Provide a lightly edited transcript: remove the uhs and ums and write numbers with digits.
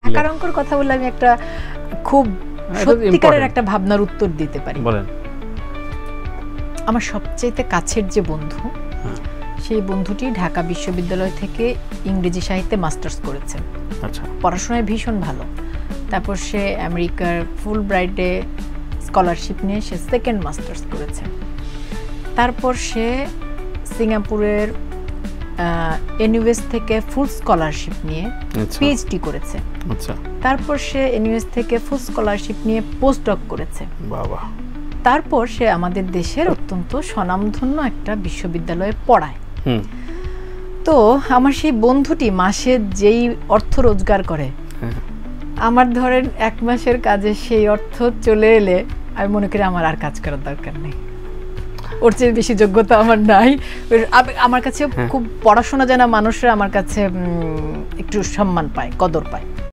আকার অঙ্কর কথা বললে আমি একটা খুব সত্যিকারের একটা ভাবনার উত্তর দিতে পারি। বলেন। আমার সবচেয়ে কাছের যে বন্ধু, সেই বন্ধুটি ঢাকা বিশ্ববিদ্যালয় থেকে ইংরেজি সাহিত্যে মাস্টার্স করেছে। আচ্ছা। পড়াশোনায় ভীষণ ভালো। তারপর সে আমেরিকার ফুল ব্রাইটে স্কলারশিপ নিয়ে সে সেকেন্ড মাস্টার্স করেছে। তারপর সে সিঙ্গাপুরের এনইউএস থেকে ফুল স্কলারশিপ নিয়ে পিএইচডি করেছে। আচ্ছা। তারপর সে এনইউএস থেকে ফুল স্কলারশিপ নিয়ে পোস্টডক করেছে। বাবা। তারপর সে আমাদের দেশের অত্যন্ত স্বনামধন্য একটা বিশ্ববিদ্যালয়ে পড়ায়। তো আমার সেই বন্ধুটি মাসে যেই অর্থ রোজগার করে, আমার ধরেন 1 মাসের কাজে সেই অর্থ চলে এলে আমি মনে করি আমার আর কাজ করার দরকার নেই, ওর চেয়ে বেশি যোগ্যতা আমার নাই। আমার কাছে খুব পড়াশোনা জানা মানুষরা আমার কাছে একটু সম্মান পায়, কদর পায়।